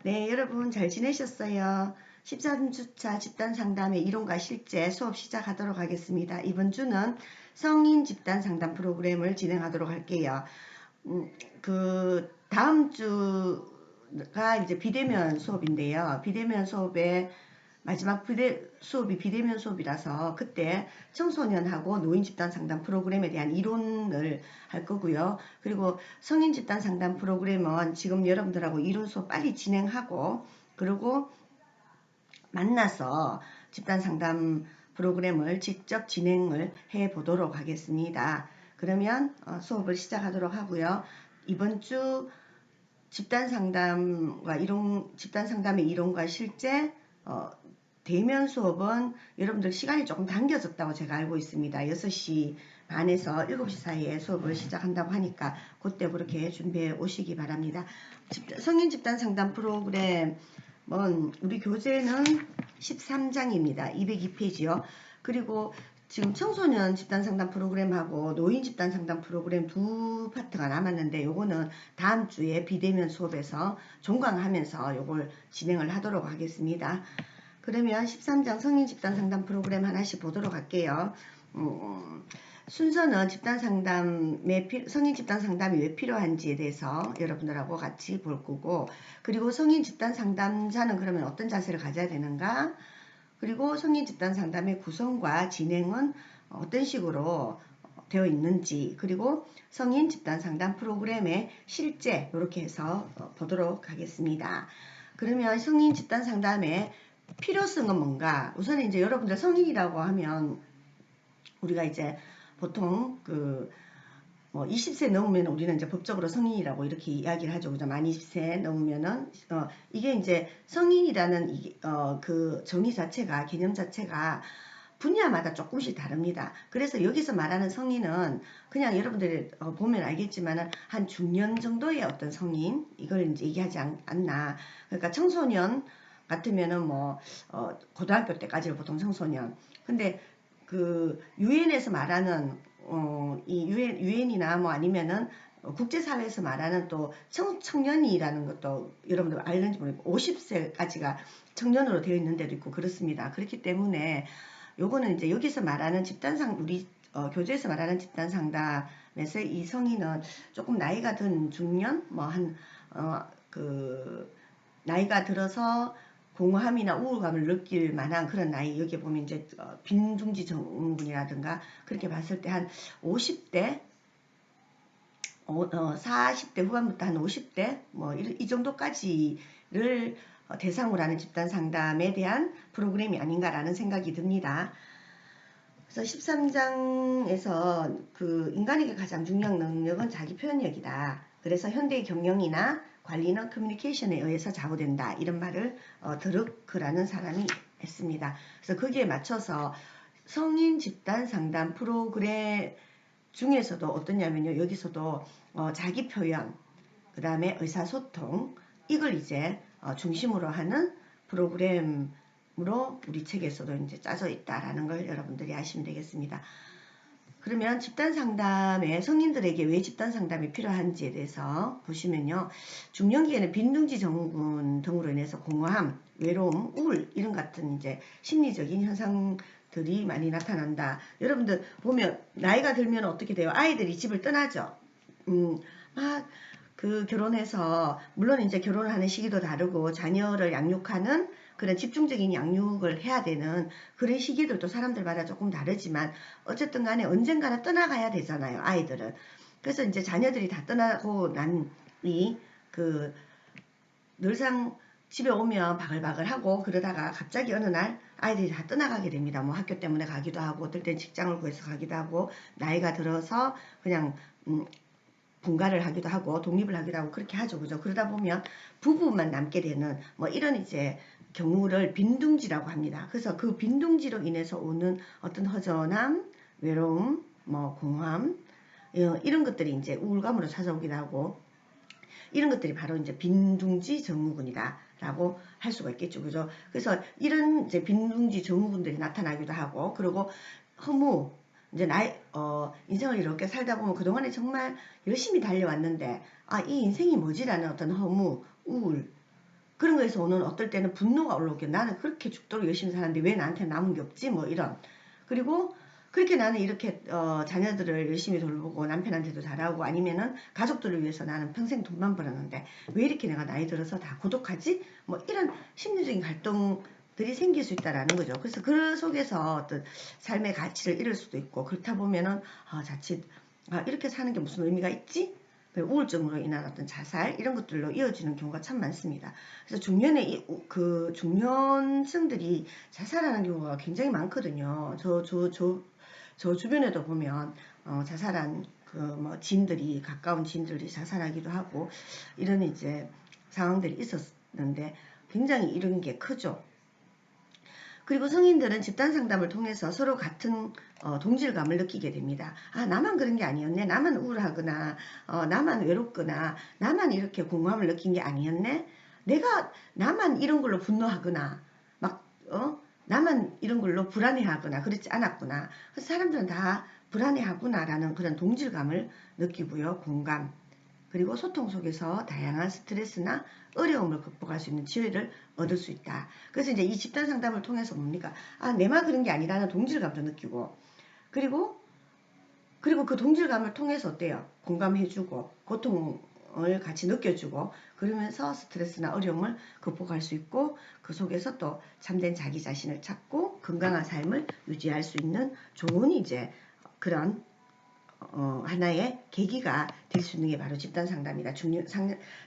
네, 여러분 잘 지내셨어요? 13주차 집단 상담의 이론과 실제 수업 시작하도록 하겠습니다. 이번 주는 성인 집단 상담 프로그램을 진행하도록 할게요. 다음 주가 이제 비대면 수업인데요. 비대면 수업에 마지막 수업이 비대면 수업이라서 그때 청소년하고 노인 집단 상담 프로그램에 대한 이론을 할 거고요. 그리고 성인 집단 상담 프로그램은 지금 여러분들하고 이론 수업 빨리 진행하고 그리고 만나서 집단 상담 프로그램을 직접 진행을 해 보도록 하겠습니다. 그러면 수업을 시작하도록 하고요. 이번 주 집단 상담의 이론과 실제 대면 수업은 여러분들 시간이 조금 당겨졌다고 제가 알고 있습니다. 6시 반에서 7시 사이에 수업을 시작한다고 하니까 그때 그렇게 준비해 오시기 바랍니다. 성인 집단 상담 프로그램은 우리 교재는 13장입니다. 202페이지요. 그리고 지금 청소년 집단 상담 프로그램하고 노인 집단 상담 프로그램 두 파트가 남았는데 요거는 다음 주에 비대면 수업에서 종강하면서 요걸 진행을 하도록 하겠습니다. 그러면 13장 성인 집단 상담 프로그램 하나씩 보도록 할게요. 순서는 성인 집단 상담이 왜 필요한지에 대해서 여러분들하고 같이 볼 거고, 그리고 성인 집단 상담자는 그러면 어떤 자세를 가져야 되는가, 그리고 성인 집단 상담의 구성과 진행은 어떤 식으로 되어 있는지, 그리고 성인 집단 상담 프로그램의 실제 이렇게 해서 보도록 하겠습니다. 그러면 성인 집단 상담의 필요성은 뭔가? 우선 이제 여러분들 성인이라고 하면 우리가 이제 보통 20세 넘으면 우리는 이제 법적으로 성인이라고 이렇게 이야기를 하죠. 그죠? 만 20세 넘으면은, 이게 이제 성인이라는 그 정의 자체가, 개념 자체가 분야마다 조금씩 다릅니다. 그래서 여기서 말하는 성인은 그냥 여러분들이 보면 알겠지만은 한 중년 정도의 어떤 성인, 이걸 이제 얘기하지 않나. 그러니까 청소년 같으면은 고등학교 때까지를 보통 청소년. 근데 그 유엔에서 말하는 이 유엔이나 아니면은 국제사회에서 말하는 또 청년이라는 것도 여러분들 알는지 모르겠고 50세까지가 청년으로 되어 있는 데도 있고 그렇습니다. 그렇기 때문에 요거는 이제 여기서 말하는 우리 교재에서 말하는 집단 상담에서 이 성인은 조금 나이가 든 중년 나이가 들어서 공허함이나 우울감을 느낄 만한 그런 나이, 여기 보면 이제 빈둥지 증후군이라든가 그렇게 봤을 때 한 50대 40대 후반부터 한 50대 이 정도까지를 대상으로 하는 집단 상담에 대한 프로그램이 아닌가라는 생각이 듭니다. 그래서 13장에서 그 인간에게 가장 중요한 능력은 자기 표현력이다. 그래서 현대의 경영이나 관리는 커뮤니케이션에 의해서 좌우된다. 이런 말을 드루크라는 사람이 했습니다. 그래서 거기에 맞춰서 성인 집단 상담 프로그램 중에서도 어떠냐면요. 여기서도 자기 표현, 그 다음에 의사소통, 이걸 이제 중심으로 하는 프로그램으로 우리 책에서도 이제 짜져 있다라는 걸 여러분들이 아시면 되겠습니다. 그러면 집단 상담에 성인들에게 왜 집단 상담이 필요한지에 대해서 보시면요. 중년기에는 빈둥지 증후군 등으로 인해서 공허함, 외로움, 우울 이런 같은 이제 심리적인 현상들이 많이 나타난다. 여러분들 보면 나이가 들면 어떻게 돼요? 아이들이 집을 떠나죠. 결혼해서 물론 이제 결혼을 하는 시기도 다르고 자녀를 양육하는 그런 집중적인 양육을 해야 되는 그런 시기들도 사람들마다 조금 다르지만 어쨌든 간에 언젠가는 떠나가야 되잖아요, 아이들은. 그래서 이제 자녀들이 다 떠나고 난이 늘상 집에 오면 바글바글하고 그러다가 갑자기 어느 날 아이들이 다 떠나가게 됩니다. 학교 때문에 가기도 하고 어떨 땐 직장을 구해서 가기도 하고 나이가 들어서 그냥 분가를 하기도 하고 독립을 하기도 하고 그렇게 하죠. 그죠? 그러다 보면 부부만 남게 되는 이런 이제 경우를 빈둥지라고 합니다. 그래서 그 빈둥지로 인해서 오는 어떤 허전함, 외로움, 공허함 이런 것들이 이제 우울감으로 찾아오기도 하고 이런 것들이 바로 이제 빈둥지 증후군이다라고 할 수가 있겠죠. 그죠? 그래서 이런 이제 빈둥지 증후군들이 나타나기도 하고 그리고 허무 이제 인생을 이렇게 살다 보면 그동안에 정말 열심히 달려왔는데 이 인생이 뭐지라는 어떤 허무, 우울 그런 거에서 오는 어떨 때는 분노가 올라오게 나는 그렇게 죽도록 열심히 사는데 왜 나한테 남은 게 없지 뭐 이런. 그리고 그렇게 나는 이렇게 자녀들을 열심히 돌보고 남편한테도 잘하고 아니면은 가족들을 위해서 나는 평생 돈만 벌었는데 왜 이렇게 내가 나이 들어서 다 고독하지? 뭐 이런 심리적인 갈등들이 생길 수 있다라는 거죠. 그래서 그 속에서 어떤 삶의 가치를 잃을 수도 있고 그렇다 보면은 자칫 이렇게 사는 게 무슨 의미가 있지? 우울증으로 인한 어떤 자살 이런 것들로 이어지는 경우가 참 많습니다. 그래서 중년에 그 중년층들이 자살하는 경우가 굉장히 많거든요. 저 주변에도 보면 자살한 그 뭐 지인들이 가까운 지인들이 자살하기도 하고 이런 이제 상황들이 있었는데 굉장히 이런 게 크죠. 그리고 성인들은 집단 상담을 통해서 서로 같은 동질감을 느끼게 됩니다. 나만 그런 게 아니었네. 나만 우울하거나 나만 외롭거나 나만 이렇게 공허함을 느낀 게 아니었네. 나만 이런 걸로 분노하거나 막 나만 이런 걸로 불안해하거나 그렇지 않았구나. 그래서 사람들은 다 불안해하구나라는 그런 동질감을 느끼고요. 공감. 그리고 소통 속에서 다양한 스트레스나 어려움을 극복할 수 있는 지혜를 얻을 수 있다. 그래서 이제 이 집단 상담을 통해서 뭡니까? 내만 그런 게 아니라는 동질감도 느끼고, 그리고 그 동질감을 통해서 어때요? 공감해주고, 고통을 같이 느껴주고, 그러면서 스트레스나 어려움을 극복할 수 있고, 그 속에서 또 참된 자기 자신을 찾고 건강한 삶을 유지할 수 있는 좋은 이제 그런 하나의 계기가 될 수 있는 게 바로 집단 상담이다.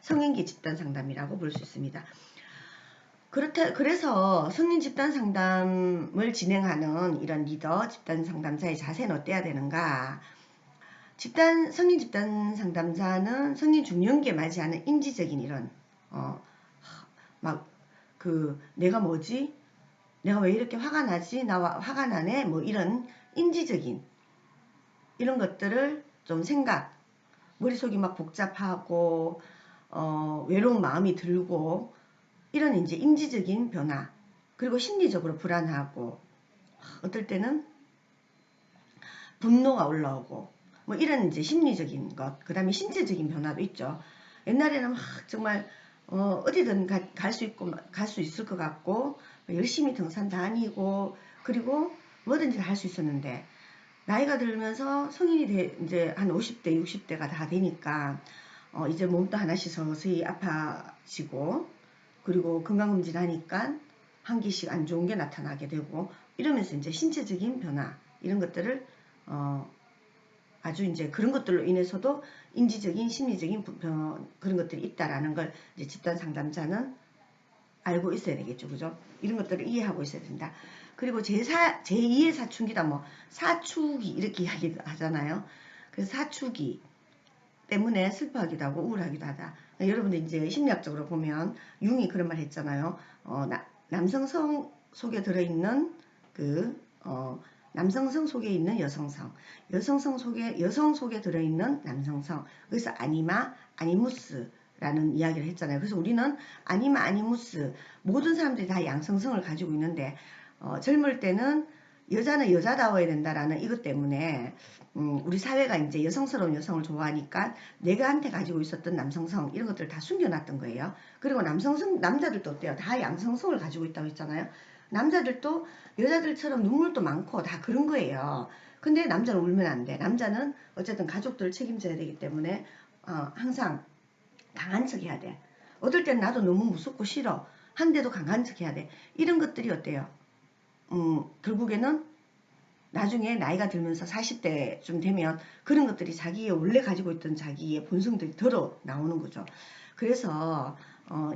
성인기 집단 상담이라고 볼 수 있습니다. 그래서 성인 집단 상담을 진행하는 이런 리더, 집단 상담자의 자세는 어때야 되는가? 성인 집단 상담자는 성인 중년기에 맞이하는 인지적인 이런 내가 뭐지? 내가 왜 이렇게 화가 나지? 나 화가 나네? 뭐 이런 인지적인 이런 것들을 좀 머릿속이 막 복잡하고 외로운 마음이 들고 이런 이제 인지적인 변화, 그리고 심리적으로 불안하고 어떨 때는 분노가 올라오고 뭐 이런 이제 심리적인 것, 그 다음에 신체적인 변화도 있죠. 옛날에는 막 정말 어디든 갈 수 있을 것 같고 열심히 등산 다니고 그리고 뭐든지 다 할 수 있었는데 나이가 들면서 성인이 이제 한 50대, 60대가 다 되니까 이제 몸도 하나씩 서서히 아파지고 그리고 건강검진 하니까 한 개씩 안 좋은 게 나타나게 되고 이러면서 이제 신체적인 변화 이런 것들을 아주 이제 그런 것들로 인해서도 인지적인 심리적인 그런 것들이 있다라는 걸 이제 집단 상담자는 알고 있어야 되겠죠. 그죠? 이런 것들을 이해하고 있어야 된다. 그리고 제2의 사춘기다, 뭐, 사추기, 이렇게 이야기 하잖아요. 그래서 사추기 때문에 슬퍼하기도 하고 우울하기도 하다. 여러분들 이제 심리학적으로 보면, 융이 그런 말 했잖아요. 남성성 속에 들어있는 남성성 속에 있는 여성성, 여성 속에 들어있는 남성성. 그래서 아니무스, 라는 이야기를 했잖아요. 그래서 우리는 아니무스 모든 사람들이 다 양성성을 가지고 있는데 젊을 때는 여자는 여자다워야 된다라는 이것 때문에 우리 사회가 이제 여성스러운 여성을 좋아하니까 내가한테 가지고 있었던 남성성 이런 것들을 다 숨겨놨던 거예요. 그리고 남자들도 어때요? 다 양성성을 가지고 있다고 했잖아요. 남자들도 여자들처럼 눈물도 많고 다 그런 거예요. 근데 남자는 울면 안 돼. 남자는 어쨌든 가족들을 책임져야 되기 때문에 항상 강한 척 해야 돼. 어떨 땐 나도 너무 무섭고 싫어. 한데도 강한 척 해야 돼. 이런 것들이 어때요? 결국에는 나중에 나이가 들면서 40대쯤 되면 그런 것들이 자기의 원래 가지고 있던 자기의 본성들이 들어 나오는 거죠. 그래서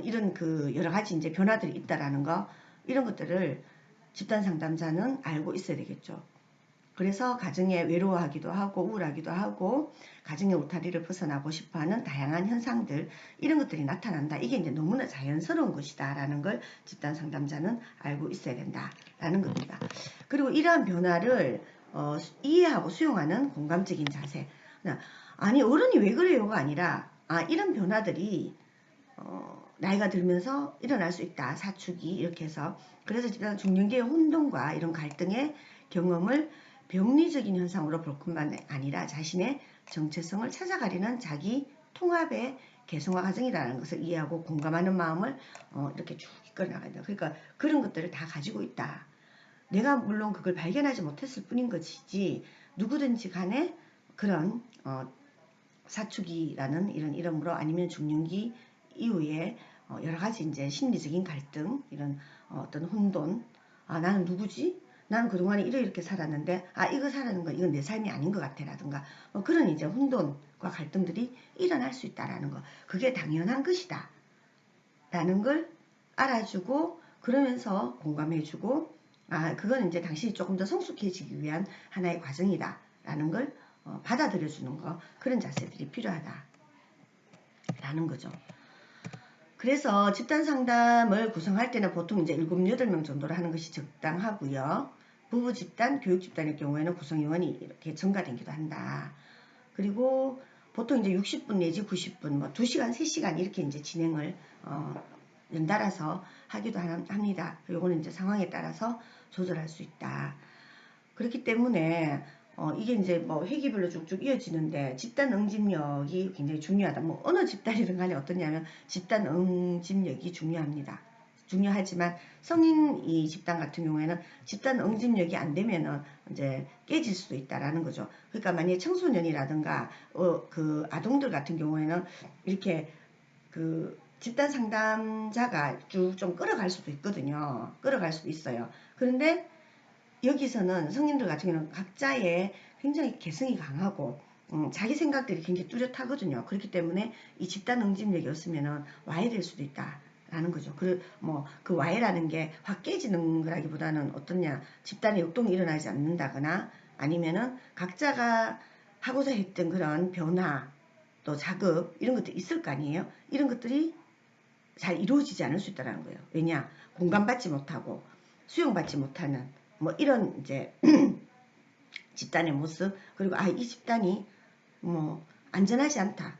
이런 여러 가지 이제 변화들이 있다라는 거 이런 것들을 집단 상담자는 알고 있어야 되겠죠. 그래서 가정에 외로워하기도 하고 우울하기도 하고 가정의 울타리를 벗어나고 싶어하는 다양한 현상들 이런 것들이 나타난다. 이게 이제 너무나 자연스러운 것이다라는 걸 집단 상담자는 알고 있어야 된다라는 겁니다. 그리고 이러한 변화를 이해하고 수용하는 공감적인 자세. 아니 어른이 왜 그래요가 아니라 이런 변화들이 나이가 들면서 일어날 수 있다. 사춘기 이렇게 해서 그래서 집단 중년기의 혼돈과 이런 갈등의 경험을 병리적인 현상으로 볼 뿐만 아니라 자신의 정체성을 찾아가려는 자기 통합의 개성화 과정이라는 것을 이해하고 공감하는 마음을 이렇게 쭉 이끌어 나가야 돼요. 그러니까 그런 것들을 다 가지고 있다. 내가 물론 그걸 발견하지 못했을 뿐인 것이지 누구든지 간에 그런 사춘기라는 이런 이름으로 아니면 중년기 이후에 여러 가지 이제 심리적인 갈등, 이런 어떤 혼돈, 나는 누구지? 나는 그동안에 이렇게 살았는데, 이거 살아는 건 이건 내 삶이 아닌 것 같아 라든가, 그런 이제 혼돈과 갈등들이 일어날 수 있다라는 거. 그게 당연한 것이다. 라는 걸 알아주고, 그러면서 공감해주고, 그건 이제 당신이 조금 더 성숙해지기 위한 하나의 과정이다. 라는 걸 받아들여주는 거. 그런 자세들이 필요하다. 라는 거죠. 그래서 집단 상담을 구성할 때는 보통 이제 7, 8명 정도로 하는 것이 적당하고요. 부부 집단, 교육 집단의 경우에는 구성요원이 이렇게 증가되기도 한다. 그리고 보통 이제 60분 내지 90분, 뭐 2시간, 3시간 이렇게 이제 진행을 연달아서 하기도 합니다. 요거는 이제 상황에 따라서 조절할 수 있다. 그렇기 때문에 이게 이제 뭐 회기별로 쭉쭉 이어지는데 집단 응집력이 굉장히 중요하다. 뭐 어느 집단이든 간에 어떠냐면 집단 응집력이 중요합니다. 중요하지만 성인 이 집단 같은 경우에는 집단 응집력이 안 되면은 이제 깨질 수도 있다라는 거죠. 그러니까 만약에 청소년이라든가 그 아동들 같은 경우에는 이렇게 그 집단 상담자가 쭉 좀 끌어갈 수도 있거든요. 끌어갈 수도 있어요. 그런데 여기서는 성인들 같은 경우는 각자의 굉장히 개성이 강하고 자기 생각들이 굉장히 뚜렷하거든요. 그렇기 때문에 이 집단 응집력이 없으면 와해될 수도 있다라는 거죠. 그 와해라는 게 확 깨지는 거라기보다는 어떠냐, 집단의 역동이 일어나지 않는다거나 아니면은 각자가 하고자 했던 그런 변화 또 자극 이런 것들이 있을 거 아니에요. 이런 것들이 잘 이루어지지 않을 수 있다는 거예요. 왜냐, 공감받지 못하고 수용받지 못하는 뭐 이런 이제 집단의 모습, 그리고 이 집단이 뭐 안전하지 않다,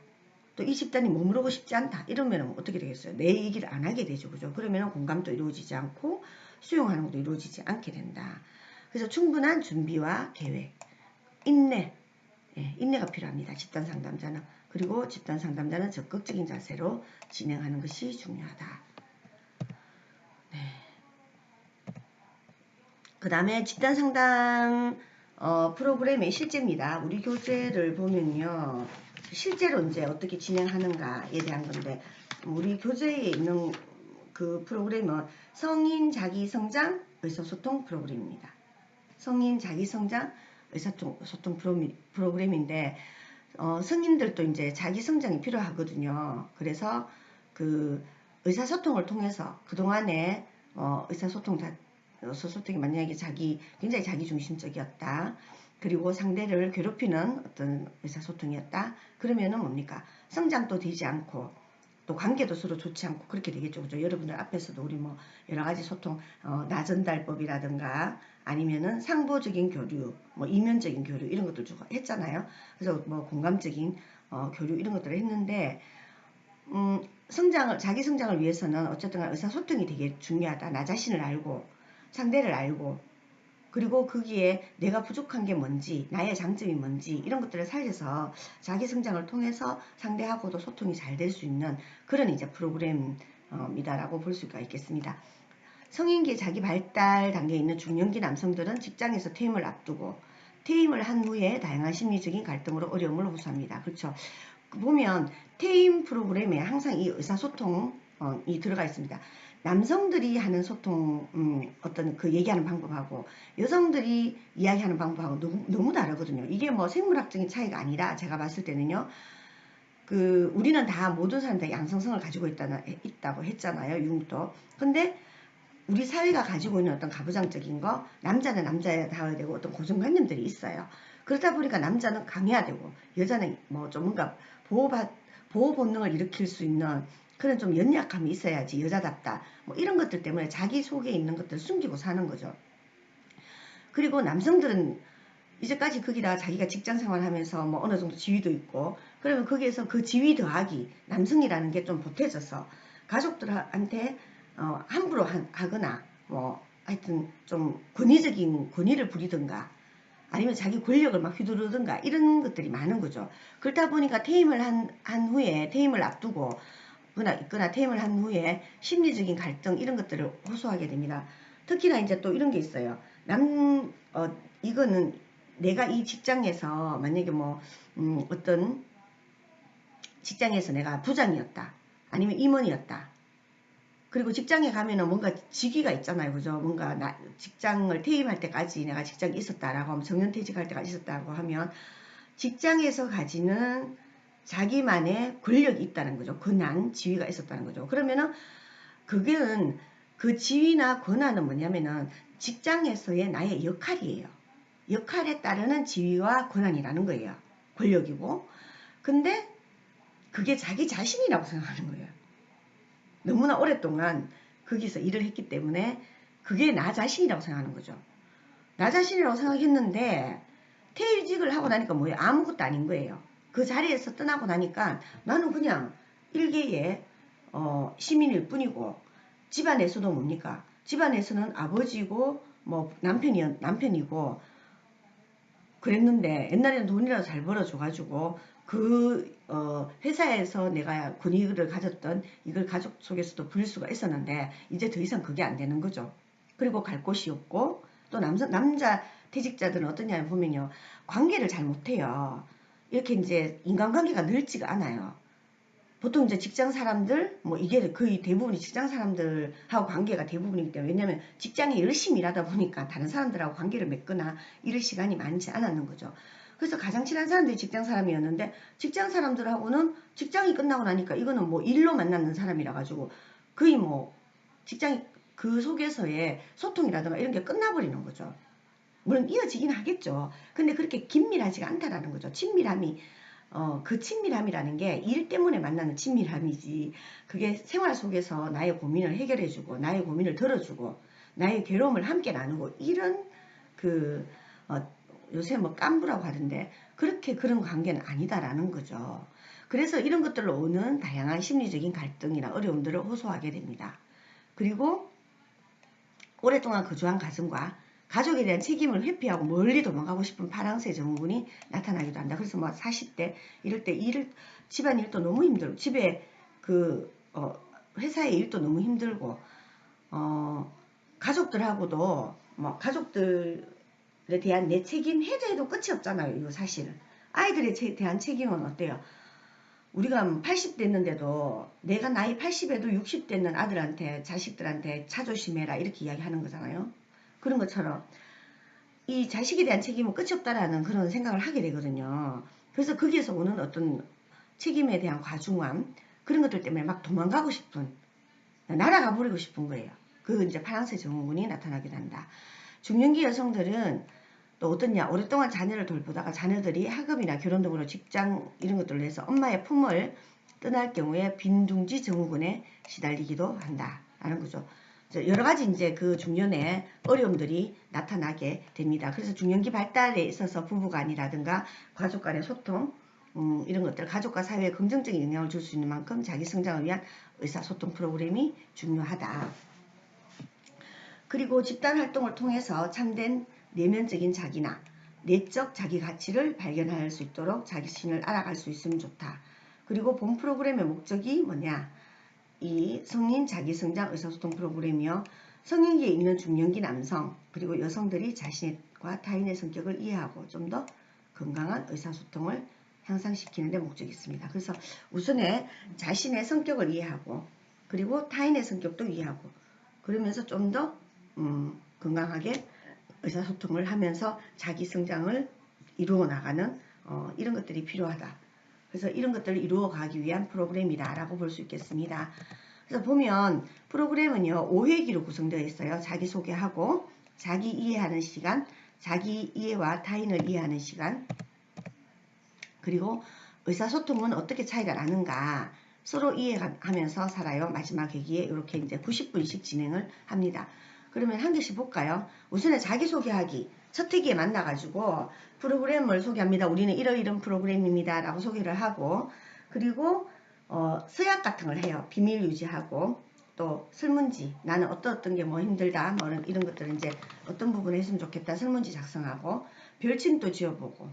또 이 집단이 머무르고 싶지 않다 이러면 어떻게 되겠어요? 내 얘기를 안 하게 되죠. 그죠? 그러면 공감도 이루어지지 않고 수용하는 것도 이루어지지 않게 된다. 그래서 충분한 준비와 계획, 인내가 필요합니다. 집단 상담자는. 그리고 집단 상담자는 적극적인 자세로 진행하는 것이 중요하다. 그 다음에 집단 상담 프로그램의 실제입니다. 우리 교재를 보면요, 실제로 이제 어떻게 진행하는가에 대한 건데, 우리 교재에 있는 그 프로그램은 성인 자기성장 의사소통 프로그램입니다. 성인 자기성장 의사소통 프로그램인데, 성인들도 이제 자기성장이 필요하거든요. 그래서 그 의사소통을 통해서 그동안에 의사소통이 만약에 굉장히 자기중심적이었다. 그리고 상대를 괴롭히는 어떤 의사소통이었다. 그러면은 뭡니까? 성장도 되지 않고 또 관계도 서로 좋지 않고 그렇게 되겠죠. 그죠? 여러분들 앞에서도 우리 뭐 여러 가지 소통, 나전달법이라든가 아니면은 상보적인 교류, 뭐 이면적인 교류 이런 것들 좀 했잖아요. 그래서 뭐 공감적인 교류 이런 것들을 했는데, 자기 성장을 위해서는 어쨌든 의사소통이 되게 중요하다. 나 자신을 알고, 상대를 알고, 그리고 거기에 내가 부족한 게 뭔지, 나의 장점이 뭔지 이런 것들을 살려서 자기 성장을 통해서 상대하고도 소통이 잘 될 수 있는 그런 이제 프로그램이다라고 볼 수가 있겠습니다. 성인기 자기 발달 단계에 있는 중년기 남성들은 직장에서 퇴임을 앞두고 퇴임을 한 후에 다양한 심리적인 갈등으로 어려움을 호소합니다. 그렇죠. 보면 퇴임 프로그램에 항상 이 의사소통이 들어가 있습니다. 남성들이 하는 소통, 어떤 그 얘기하는 방법하고 여성들이 이야기하는 방법하고 너무 다르거든요. 이게 뭐 생물학적인 차이가 아니라 제가 봤을 때는요, 우리는 다 모든 사람 다 양성성을 가지고 있다고 했잖아요. 융도. 근데 우리 사회가 가지고 있는 어떤 가부장적인 거, 남자는 남자다워야 되고 어떤 고정관념들이 있어요. 그러다 보니까 남자는 강해야 되고 여자는 뭐 좀 뭔가 보호 본능을 일으킬 수 있는 그런 좀 연약함이 있어야지 여자답다. 뭐 이런 것들 때문에 자기 속에 있는 것들을 숨기고 사는 거죠. 그리고 남성들은 이제까지 거기다 자기가 직장 생활하면서 뭐 어느 정도 지위도 있고 그러면 거기에서 그 지위 더하기 남성이라는 게 좀 보태져서 가족들한테 함부로 하거나 뭐 하여튼 좀 권위를 부리든가 아니면 자기 권력을 막 휘두르든가 이런 것들이 많은 거죠. 그러다 보니까 퇴임을 한 후에 퇴임을 앞두고 있거나 퇴임을 한 후에 심리적인 갈등 이런 것들을 호소하게 됩니다. 특히나 이제 또 이런 게 있어요. 이거는 내가 이 직장에서 만약에 뭐 어떤 직장에서 내가 부장이었다. 아니면 임원이었다. 그리고 직장에 가면은 뭔가 직위가 있잖아요. 그죠? 뭔가 직장을 퇴임할 때까지 내가 직장에 있었다라고 하면 정년퇴직할 때까지 있었다고 하면 직장에서 가지는 자기만의 권력이 있다는 거죠. 권한, 지위가 있었다는 거죠. 그러면은 그게는 그 지위나 권한은 뭐냐면은 직장에서의 나의 역할이에요. 역할에 따르는 지위와 권한이라는 거예요. 권력이고. 근데 그게 자기 자신이라고 생각하는 거예요. 너무나 오랫동안 거기서 일을 했기 때문에 그게 나 자신이라고 생각하는 거죠. 나 자신이라고 생각했는데 퇴직을 하고 나니까 뭐예요? 아무것도 아닌 거예요. 그 자리에서 떠나고 나니까 나는 그냥 일개의 시민일 뿐이고 집안에서도 뭡니까? 집안에서는 아버지고 뭐 남편이고 그랬는데 옛날에는 돈이라도 잘 벌어줘가지고 그 회사에서 내가 권위를 가졌던 이걸 가족 속에서도 부릴 수가 있었는데 이제 더 이상 그게 안 되는 거죠. 그리고 갈 곳이 없고 또 남자 퇴직자들은 어떠냐 보면요. 관계를 잘 못해요. 이렇게 이제 인간관계가 넓지가 않아요. 보통 이제 직장 사람들, 뭐 이게 거의 대부분이 직장 사람들하고 관계가 대부분이기 때문에 왜냐면 직장에 열심히 일하다 보니까 다른 사람들하고 관계를 맺거나 이럴 시간이 많지 않았는 거죠. 그래서 가장 친한 사람들이 직장 사람이었는데 직장 사람들하고는 직장이 끝나고 나니까 이거는 뭐 일로 만나는 사람이라 가지고 거의 뭐 직장이 그 속에서의 소통이라든가 이런 게 끝나버리는 거죠. 물론 이어지긴 하겠죠. 근데 그렇게 긴밀하지가 않다라는 거죠. 친밀함이 그 친밀함이라는 게 일 때문에 만나는 친밀함이지 그게 생활 속에서 나의 고민을 해결해주고 나의 고민을 들어주고 나의 괴로움을 함께 나누고 이런 그 요새 뭐 깐부라고 하던데 그렇게 그런 관계는 아니다라는 거죠. 그래서 이런 것들로 오는 다양한 심리적인 갈등이나 어려움들을 호소하게 됩니다. 그리고 오랫동안 거주한 가정과 가족에 대한 책임을 회피하고 멀리 도망가고 싶은 파랑새 증후군이 나타나기도 한다. 그래서 뭐 40대 이럴 때 집안 일도 너무 힘들고 집에 회사의 일도 너무 힘들고 가족들하고도 뭐 가족들에 대한 내 책임 해도 끝이 없잖아요. 이거 사실 아이들에 대한 책임은 어때요? 우리가 80 됐는데도 내가 나이 80에도 60 됐는 아들한테 자식들한테 자조심해라 이렇게 이야기하는 거잖아요. 그런 것처럼 이 자식에 대한 책임은 끝이 없다라는 그런 생각을 하게 되거든요. 그래서 거기에서 오는 어떤 책임에 대한 과중함 그런 것들 때문에 막 도망가고 싶은 날아가 버리고 싶은 거예요. 그 이제 파랑새 증후군이 나타나기도 한다. 중년기 여성들은 또 어떻냐 오랫동안 자녀를 돌보다가 자녀들이 학업이나 결혼 등으로 직장 이런 것들로 해서 엄마의 품을 떠날 경우에 빈둥지 증후군에 시달리기도 한다라는 거죠. 여러 가지 이제 그 중년에 어려움들이 나타나게 됩니다. 그래서 중년기 발달에 있어서 부부간이라든가 가족 간의 소통 이런 것들 가족과 사회에 긍정적인 영향을 줄 수 있는 만큼 자기 성장을 위한 의사소통 프로그램이 중요하다. 그리고 집단 활동을 통해서 참된 내면적인 자기나 내적 자기 가치를 발견할 수 있도록 자기 자신을 알아갈 수 있으면 좋다. 그리고 본 프로그램의 목적이 뭐냐? 이 성인 자기성장 의사소통 프로그램이요. 성인기에 있는 중년기 남성 그리고 여성들이 자신과 타인의 성격을 이해하고 좀 더 건강한 의사소통을 향상시키는 데 목적이 있습니다. 그래서 우선에 자신의 성격을 이해하고 그리고 타인의 성격도 이해하고 그러면서 좀 더 건강하게 의사소통을 하면서 자기 성장을 이루어 나가는 이런 것들이 필요하다. 그래서 이런 것들을 이루어 가기 위한 프로그램이다라고 볼 수 있겠습니다. 그래서 보면 프로그램은요 5회기로 구성되어 있어요. 자기소개하고 자기 이해하는 시간, 자기 이해와 타인을 이해하는 시간, 그리고 의사소통은 어떻게 차이가 나는가 서로 이해하면서 살아요. 마지막 회기에 이렇게 이제 90분씩 진행을 합니다. 그러면 한 개씩 볼까요? 우선은 자기소개하기. 첫 회기에 만나가지고 프로그램을 소개합니다. 우리는 이런 프로그램입니다. 라고 소개를 하고 그리고 서약 같은 걸 해요. 비밀 유지하고 또 설문지 나는 어떤 게 뭐 힘들다 뭐 이런 것들은 이제 어떤 부분에 했으면 좋겠다 설문지 작성하고 별칭도 지어보고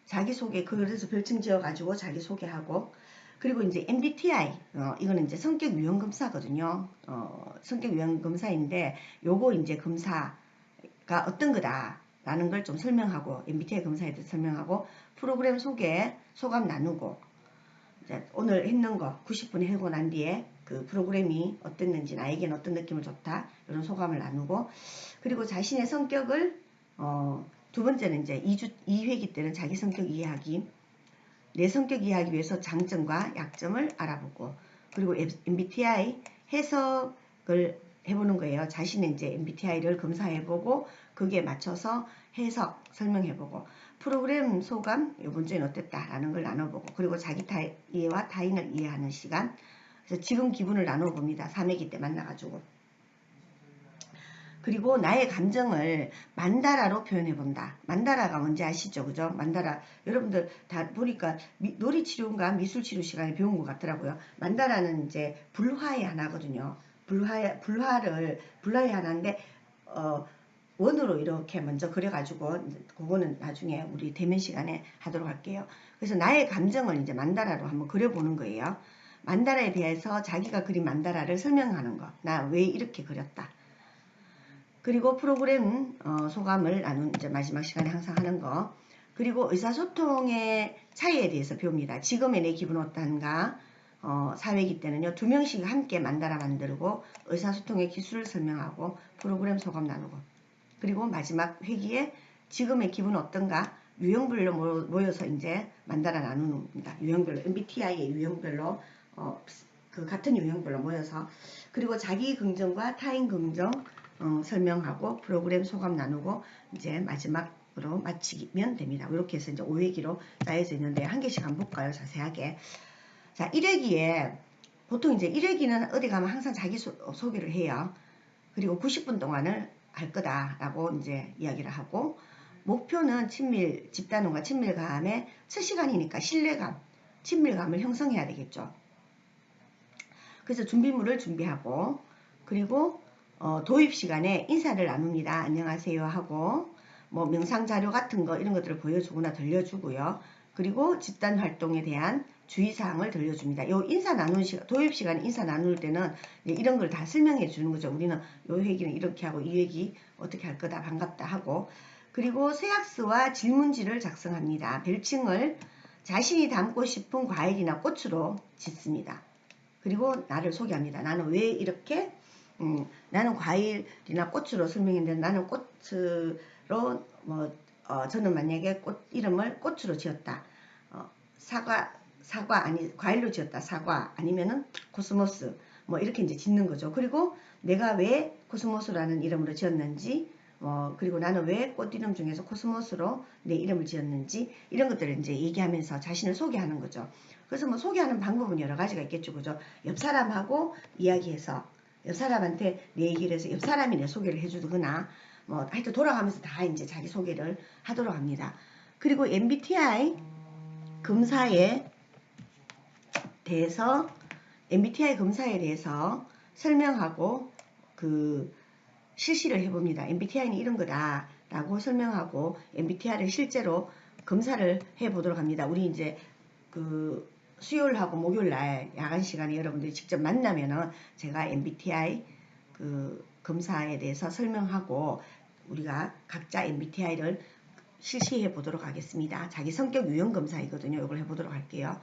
자기소개, 그래서 별칭 지어가지고 자기소개하고, 그리고 이제 MBTI, 이거는 이제 성격 유형 검사거든요. 성격 유형 검사인데, 요거 이제 검사가 어떤 거다라는 걸 좀 설명하고, MBTI 검사에 대해서 설명하고, 프로그램 소개, 소감 나누고, 오늘 했는 거 90분 하고 난 뒤에 그 프로그램이 어땠는지, 나에게는 어떤 느낌을 줬다, 이런 소감을 나누고, 그리고 자신의 성격을, 두 번째는 이제 2회기 때는 자기 성격 이해하기, 내 성격 이해하기 위해서 장점과 약점을 알아보고, 그리고 MBTI 해석을 해보는 거예요. 자신의 이제 MBTI를 검사해보고 거기에 맞춰서 해석 설명해보고, 프로그램 소감 이번 주에는 어땠다라는 걸 나눠보고, 그리고 자기 이해와 타인을 이해하는 시간. 그래서 지금 기분을 나눠봅니다. 3회기 때 만나가지고. 그리고 나의 감정을 만다라로 표현해본다. 만다라가 뭔지 아시죠? 그죠? 만다라. 여러분들 다 보니까 놀이치료인가 미술치료 시간에 배운 것 같더라고요. 만다라는 이제 불화의 하나거든요. 불화의 하나인데, 원으로 이렇게 먼저 그려가지고, 그거는 나중에 우리 대면 시간에 하도록 할게요. 그래서 나의 감정을 이제 만다라로 한번 그려보는 거예요. 만다라에 대해서 자기가 그린 만다라를 설명하는 거. 나 왜 이렇게 그렸다. 그리고 프로그램 소감을 나눈 이제 마지막 시간에 항상 하는 거. 그리고 의사소통의 차이에 대해서 배웁니다. 지금의 내 기분 어떤가? 사회기 때는요, 2명씩 함께 만다라 만들고 의사소통의 기술을 설명하고 프로그램 소감 나누고, 그리고 마지막 회기에 지금의 기분 어떤가? 유형별로 모여서 이제 만다라 나누는겁니다. 유형별로, MBTI의 유형별로, 그 같은 유형별로 모여서, 그리고 자기 긍정과 타인 긍정 설명하고 프로그램 소감 나누고 이제 마지막으로 마치면 됩니다. 이렇게 해서 이제 5회기로 짜여져 있는데, 한 개씩 한번 볼까요? 자세하게. 자, 1회기에 보통 이제 1회기는 어디 가면 항상 자기 소개를 해요. 그리고 90분 동안을 할 거다라고 이제 이야기를 하고, 목표는 집단원과 친밀감의 첫 시간이니까 신뢰감, 친밀감을 형성해야 되겠죠. 그래서 준비물을 준비하고, 그리고 도입 시간에 인사를 나눕니다. 안녕하세요 하고, 뭐 명상 자료 같은 거 이런 것들을 보여주거나 들려주고요. 그리고 집단 활동에 대한 주의사항을 들려줍니다. 요 인사 나누는 시간, 도입 시간 인사 나눌 때는 이런 걸 다 설명해 주는 거죠. 우리는 요 회기는 이렇게 하고 이 회기 어떻게 할 거다, 반갑다 하고, 그리고 세약서와 질문지를 작성합니다. 별칭을 자신이 담고 싶은 과일이나 꽃으로 짓습니다. 그리고 나를 소개합니다. 나는 왜 이렇게 나는 과일이나 꽃으로 설명했는데, 나는 꽃으로 저는 만약에 꽃 이름을 꽃으로 지었다. 사과 아니 과일로 지었다. 사과 아니면은 코스모스 뭐 이렇게 이제 짓는 거죠. 그리고 내가 왜 코스모스라는 이름으로 지었는지, 그리고 나는 왜 꽃 이름 중에서 코스모스로 내 이름을 지었는지, 이런 것들을 이제 얘기하면서 자신을 소개하는 거죠. 그래서 뭐 소개하는 방법은 여러 가지가 있겠죠. 그죠? 옆 사람하고 이야기해서, 옆 사람한테 내 얘기를 해서 옆 사람이 내 소개를 해주거나, 뭐 하여튼 돌아가면서 다 이제 자기 소개를 하도록 합니다. 그리고 MBTI 검사에 대해서 설명하고 실시를 해봅니다. MBTI는 이런 거다 라고 설명하고, MBTI를 실제로 검사를 해보도록 합니다. 우리 이제 수요일하고 목요일날 야간 시간에 여러분들이 직접 만나면은 제가 MBTI 검사에 대해서 설명하고, 우리가 각자 MBTI를 실시해 보도록 하겠습니다. 자기 성격 유형 검사이거든요. 이걸 해보도록 할게요.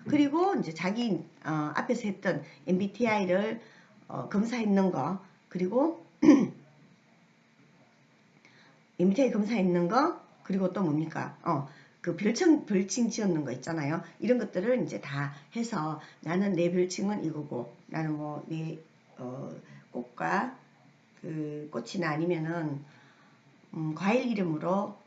그리고 이제 자기 앞에서 했던 MBTI를 검사했는 거, 그리고 MBTI 검사했는 거, 그리고 또 뭡니까? 그 별칭 지었는 거 있잖아요. 이런 것들을 이제 다 해서, 나는 내 별칭은 이거고, 나는 뭐 내 꽃과 꽃이나 아니면은 과일 이름으로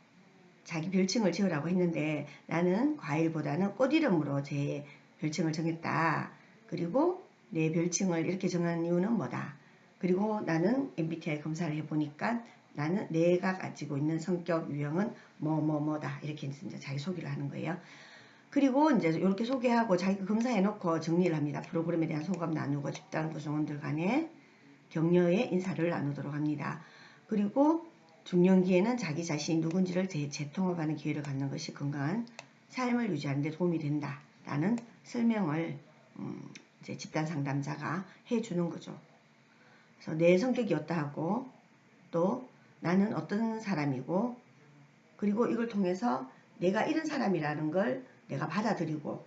자기 별칭을 지으라고 했는데, 나는 과일보다는 꽃 이름으로 제 별칭을 정했다. 그리고 내 별칭을 이렇게 정한 이유는 뭐다. 그리고 나는 MBTI 검사를 해보니까 나는 내가 가지고 있는 성격 유형은 뭐다. 이렇게 이제 자기 소개를 하는 거예요. 그리고 이제 이렇게 소개하고 자기 검사해놓고 정리를 합니다. 프로그램에 대한 소감 나누고 집단 구성원들 간에 격려의 인사를 나누도록 합니다. 그리고 중년기에는 자기 자신이 누군지를 재통합하는 기회를 갖는 것이 건강한 삶을 유지하는 데 도움이 된다라는 설명을 이제 집단 상담자가 해주는 거죠. 그래서 내 성격이 어떠하고 또 나는 어떤 사람이고 그리고 이걸 통해서 내가 이런 사람이라는 걸 내가 받아들이고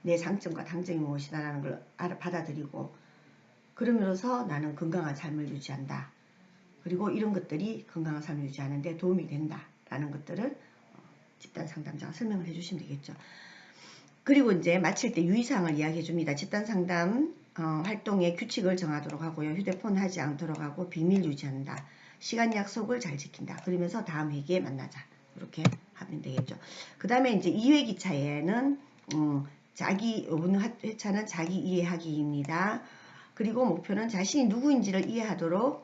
내 장점과 단점이 무엇이다라는 걸 받아들이고 그러면서 나는 건강한 삶을 유지한다. 그리고 이런 것들이 건강한 삶을 유지하는 데 도움이 된다라는 것들을 집단 상담자가 설명을 해주시면 되겠죠. 그리고 이제 마칠 때 유의사항을 이야기해 줍니다. 집단 상담 활동의 규칙을 정하도록 하고요. 휴대폰 하지 않도록 하고 비밀 유지한다. 시간 약속을 잘 지킨다. 그러면서 다음 회기에 만나자. 이렇게 하면 되겠죠. 그 다음에 이제 2회 기차에는 이번 회차는 자기 이해하기입니다. 그리고 목표는 자신이 누구인지를 이해하도록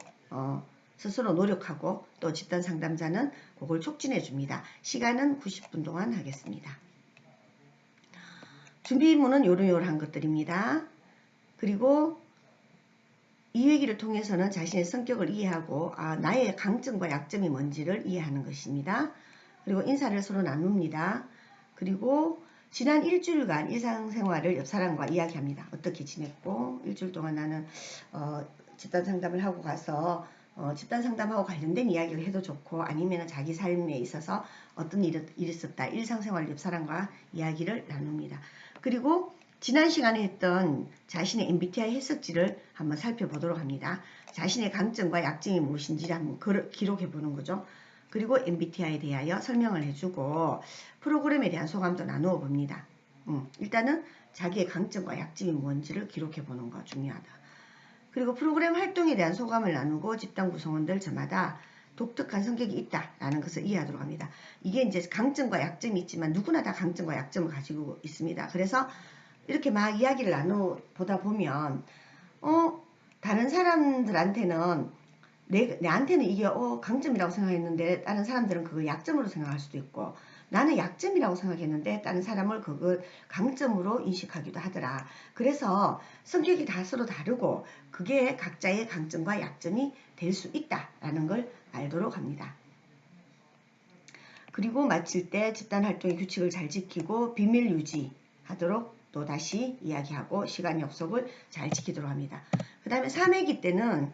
스스로 노력하고 또 집단 상담자는 그걸 촉진해 줍니다. 시간은 90분 동안 하겠습니다. 준비물은 요런 것들입니다. 그리고 2회기를 통해서는 자신의 성격을 이해하고 나의 강점과 약점이 뭔지를 이해하는 것입니다. 그리고 인사를 서로 나눕니다. 그리고 지난 일주일간 일상생활을 옆 사람과 이야기합니다. 어떻게 지냈고 일주일 동안 나는 집단 상담을 하고 가서 집단 상담하고 관련된 이야기를 해도 좋고 아니면 자기 삶에 있어서 어떤 일이 있었다. 일상생활 옆 사람과 이야기를 나눕니다. 그리고 지난 시간에 했던 자신의 MBTI 해석지를 한번 살펴보도록 합니다. 자신의 강점과 약점이 무엇인지를 한번 기록해 보는 거죠. 그리고 MBTI에 대하여 설명을 해주고 프로그램에 대한 소감도 나누어 봅니다. 일단은 자기의 강점과 약점이 뭔지를 기록해 보는 거 중요하다. 그리고 프로그램 활동에 대한 소감을 나누고 집단 구성원들 저마다 독특한 성격이 있다라는 것을 이해하도록 합니다. 이게 이제 강점과 약점이 있지만 누구나 다 강점과 약점을 가지고 있습니다. 그래서 이렇게 막 이야기를 나눠보다 보면 다른 사람들한테는 내한테는 이게 강점이라고 생각했는데 다른 사람들은 그걸 약점으로 생각할 수도 있고 나는 약점이라고 생각했는데 다른 사람을 그걸 강점으로 인식하기도 하더라. 그래서 성격이 다 서로 다르고 그게 각자의 강점과 약점이 될 수 있다라는 걸 알도록 합니다. 그리고 마칠 때 집단 활동의 규칙을 잘 지키고 비밀 유지하도록 또 다시 이야기하고 시간 약속을 잘 지키도록 합니다. 그 다음에 3회기 때는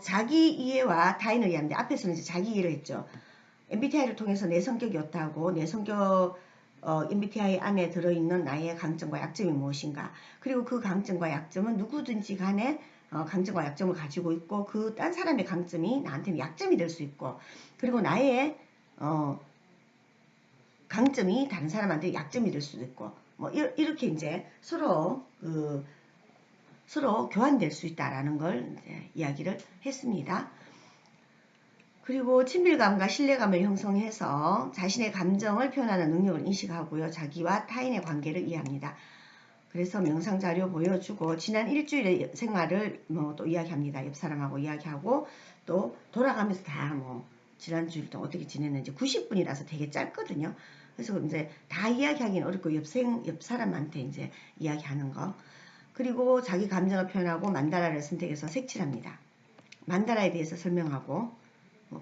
자기 이해와 타인을 이해합니다. 앞에서는 이제 자기 이해를 했죠. MBTI를 통해서 내 성격이 어떠하고 내 성격 MBTI 안에 들어있는 나의 강점과 약점이 무엇인가. 그리고 그 강점과 약점은 누구든지 간에 강점과 약점을 가지고 있고 그 딴 사람의 강점이 나한테는 약점이 될 수 있고 그리고 나의 강점이 다른 사람한테 약점이 될 수도 있고 뭐 이렇게 이제 서로 교환될 수 있다라는 걸 이제 이야기를 했습니다. 그리고 친밀감과 신뢰감을 형성해서 자신의 감정을 표현하는 능력을 인식하고요. 자기와 타인의 관계를 이해합니다. 그래서 명상 자료 보여주고 지난 일주일의 생활을 또 이야기합니다. 옆 사람하고 이야기하고 또 돌아가면서 다 지난주일 동안 어떻게 지냈는지 90분이라서 되게 짧거든요. 그래서 이제 다 이야기하기는 어렵고 옆 사람한테 이제 이야기하는 거. 그리고 자기 감정을 표현하고 만다라를 선택해서 색칠합니다. 만다라에 대해서 설명하고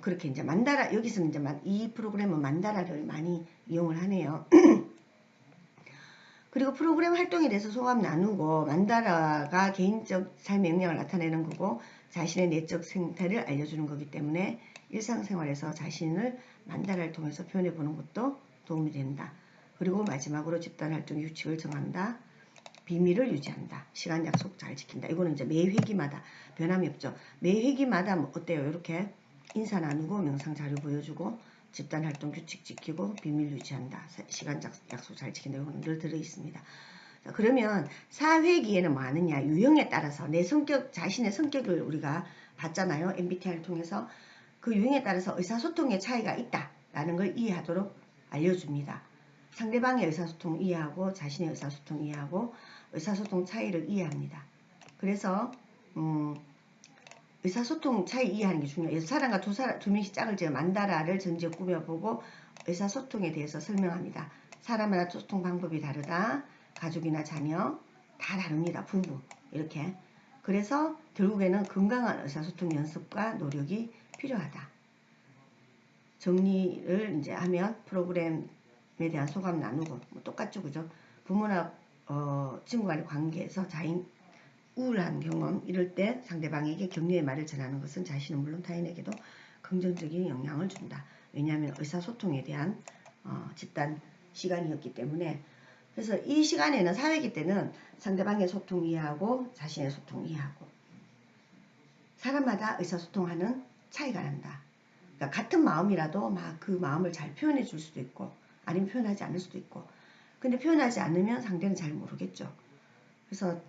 그렇게 이제 만다라 여기서는 이제 이 프로그램은 만다라를 많이 이용을 하네요. 그리고 프로그램 활동에 대해서 소감 나누고 만다라가 개인적 삶의 영향을 나타내는 거고 자신의 내적 생태를 알려주는 거기 때문에 일상생활에서 자신을 만다라를 통해서 표현해보는 것도 도움이 된다. 그리고 마지막으로 집단활동의 규칙을 정한다. 비밀을 유지한다. 시간 약속 잘 지킨다. 이거는 이제 매 회기마다 변함이 없죠. 매 회기마다 어때요? 이렇게 인사 나누고 명상 자료 보여주고 집단활동 규칙 지키고 비밀 유지한다. 시간 약속 잘 지킨다. 이거는 늘 들어있습니다. 자, 그러면 4회기에는 뭐 하느냐. 유형에 따라서 내 성격, 자신의 성격을 우리가 봤잖아요. MBTI를 통해서 그 유형에 따라서 의사소통의 차이가 있다라는 걸 이해하도록 알려줍니다. 상대방의 의사소통 이해하고 자신의 의사소통 이해하고 의사소통 차이를 이해합니다. 그래서 의사소통 차이 이해하는 게 중요해요. 사람과 두 명씩 짝을 지어 만다라를 전제 꾸며보고 의사소통에 대해서 설명합니다. 사람마다 소통 방법이 다르다. 가족이나 자녀 다 다릅니다. 부부 이렇게. 그래서 결국에는 건강한 의사소통 연습과 노력이 필요하다. 정리를 이제 하면 프로그램에 대한 소감 나누고 뭐 똑같죠, 그죠? 부모나 친구 간의 관계에서 자인 우울한 경험 이럴 때 상대방에게 격려의 말을 전하는 것은 자신은 물론 타인에게도 긍정적인 영향을 준다. 왜냐하면 의사소통에 대한 집단 시간이었기 때문에. 그래서 이 시간에는 사회기 때는 상대방의 소통 이해하고 자신의 소통 이해하고 사람마다 의사소통하는 차이가 난다. 그러니까 같은 마음이라도 막 그 마음을 잘 표현해 줄 수도 있고 아니면 표현하지 않을 수도 있고 근데 표현하지 않으면 상대는 잘 모르겠죠. 그래서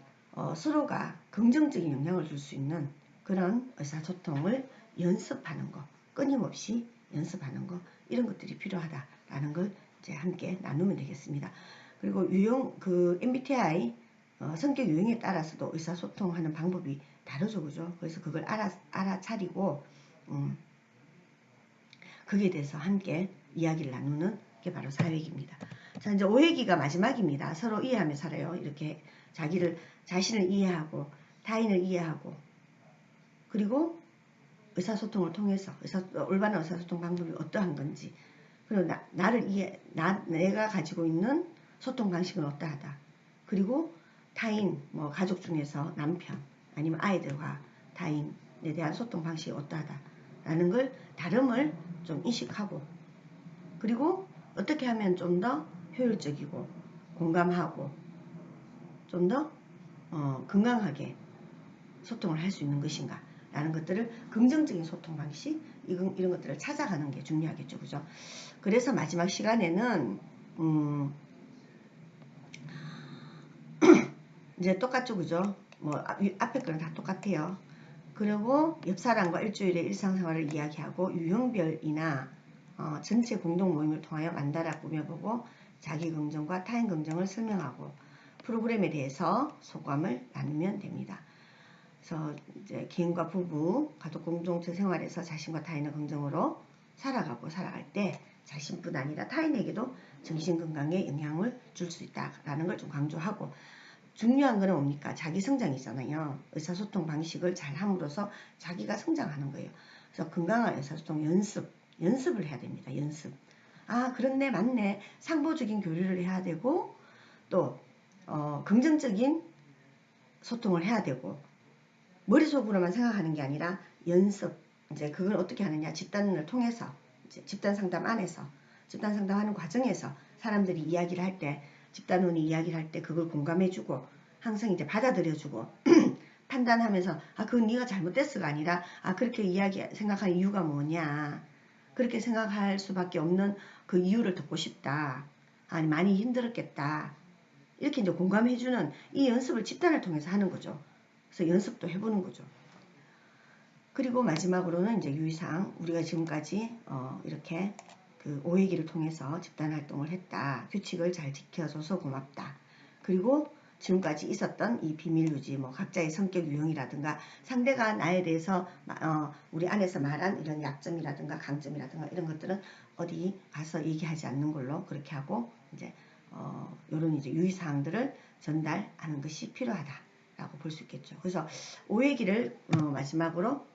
서로가 긍정적인 영향을 줄 수 있는 그런 의사소통을 연습하는 거, 끊임없이 연습하는 거 이런 것들이 필요하다라는 걸 이제 함께 나누면 되겠습니다. 그리고 그 MBTI 성격 유형에 따라서도 의사소통하는 방법이 다르죠, 그죠? 그래서 그걸 알아차리고 거기에 대해서 함께 이야기를 나누는 게 바로 4회기입니다. 자, 이제 5회기가 마지막입니다. 서로 이해하며 살아요. 이렇게 자신을 이해하고 타인을 이해하고 그리고 의사소통을 통해서 올바른 의사소통 방법이 어떠한 건지 그리고 내가 가지고 있는 소통 방식은 어떠하다. 그리고 타인, 뭐 가족 중에서 남편 아니면 아이들과 타인에 대한 소통 방식이 어떠하다라는 걸 다름을 좀 인식하고 그리고 어떻게 하면 좀 더 효율적이고 공감하고 좀 더 건강하게 소통을 할 수 있는 것인가 라는 것들을 긍정적인 소통 방식 이런 것들을 찾아가는 게 중요하겠죠, 그죠? 그래서 마지막 시간에는 이제 똑같죠, 그죠? 뭐 앞에 거랑 다 똑같아요. 그리고 옆 사람과 일주일의 일상생활을 이야기하고 유형별이나 전체 공동 모임을 통하여 만다라 꾸며보고 자기 긍정과 타인 긍정을 설명하고 프로그램에 대해서 소감을 나누면 됩니다. 그래서 이제 개인과 부부, 가족 공동체 생활에서 자신과 타인의 긍정으로 살아갈 때 자신뿐 아니라 타인에게도 정신건강에 영향을 줄 수 있다라는 걸 좀 강조하고 중요한 거는 뭡니까? 자기 성장이잖아요. 의사소통 방식을 잘 함으로써 자기가 성장하는 거예요. 그래서 건강한 의사소통 연습을 해야 됩니다. 연습. 아, 그렇네, 맞네. 상보적인 교류를 해야 되고 또 긍정적인 소통을 해야 되고 머릿속으로만 생각하는 게 아니라 연습. 이제 그걸 어떻게 하느냐? 집단을 통해서 이제 집단 상담 안에서 집단 상담하는 과정에서 사람들이 이야기를 할 때 집단원이 이야기를 할 때 그걸 공감해주고 항상 이제 받아들여주고 판단하면서 아 그건 네가 잘못됐어가 아니라 아 그렇게 생각하는 이유가 뭐냐 그렇게 생각할 수밖에 없는 그 이유를 듣고 싶다 아니 많이 힘들었겠다 이렇게 이제 공감해주는 이 연습을 집단을 통해서 하는 거죠. 그래서 연습도 해보는 거죠. 그리고 마지막으로는 이제 유의사항 우리가 지금까지 이렇게 그 5회기를 통해서 집단 활동을 했다. 규칙을 잘 지켜줘서 고맙다. 그리고 지금까지 있었던 이 비밀 유지, 뭐 각자의 성격 유형이라든가 상대가 나에 대해서 우리 안에서 말한 이런 약점이라든가 강점이라든가 이런 것들은 어디 가서 얘기하지 않는 걸로 그렇게 하고 이제 이런 이제 유의사항들을 전달하는 것이 필요하다라고 볼 수 있겠죠. 그래서 5회기를 마지막으로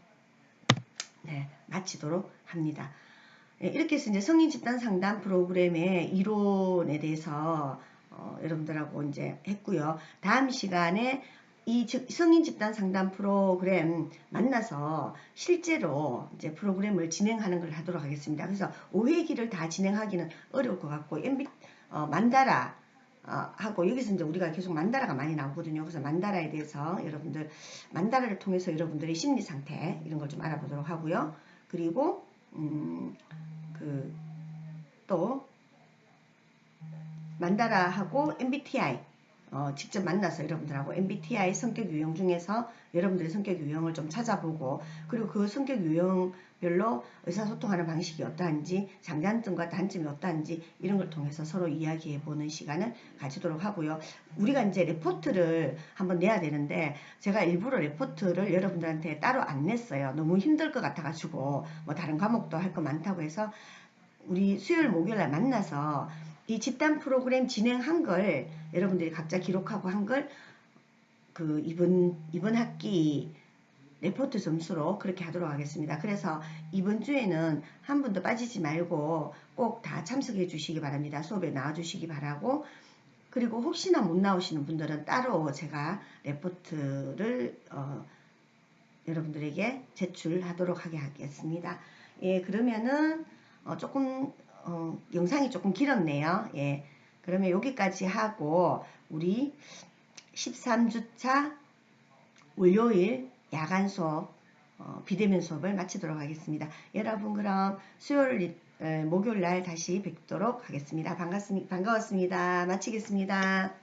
마치도록 합니다. 이렇게 해서 이제 성인 집단 상담 프로그램의 이론에 대해서 여러분들하고 이제 했고요. 다음 시간에 이 성인 집단 상담 프로그램 만나서 실제로 이제 프로그램을 진행하는 걸 하도록 하겠습니다. 그래서 5회기를 다 진행하기는 어려울 것 같고 만다라 하고 여기서 이제 우리가 계속 만다라가 많이 나오거든요. 그래서 만다라에 대해서 만다라를 통해서 여러분들의 심리 상태 이런 걸 좀 알아보도록 하고요. 그리고 또 만다라하고 MBTI 직접 만나서 여러분들하고 MBTI 성격 유형 중에서 여러분들의 성격 유형을 좀 찾아보고 그리고 그 성격 유형별로 의사소통하는 방식이 어떠한지 장단점과 단점이 어떠한지 이런 걸 통해서 서로 이야기해보는 시간을 가지도록 하고요. 우리가 이제 레포트를 한번 내야 되는데 제가 일부러 레포트를 여러분들한테 따로 안 냈어요. 너무 힘들 것 같아가지고 뭐 다른 과목도 할 거 많다고 해서 우리 수요일 목요일날 만나서 이 집단 프로그램 진행한 걸 여러분들이 각자 기록하고 한 걸 그 이번 학기 레포트 점수로 그렇게 하도록 하겠습니다. 그래서 이번 주에는 한 분도 빠지지 말고 꼭 다 참석해 주시기 바랍니다. 수업에 나와 주시기 바라고, 그리고 혹시나 못 나오시는 분들은 따로 제가 레포트를 여러분들에게 제출하도록 하겠습니다. 예, 그러면은 조금 영상이 조금 길었네요. 예, 그러면 여기까지 하고 우리 13주차 월요일 야간 수업 비대면 수업을 마치도록 하겠습니다. 여러분 그럼 수요일 목요일 날 다시 뵙도록 하겠습니다. 반가웠습니다. 마치겠습니다.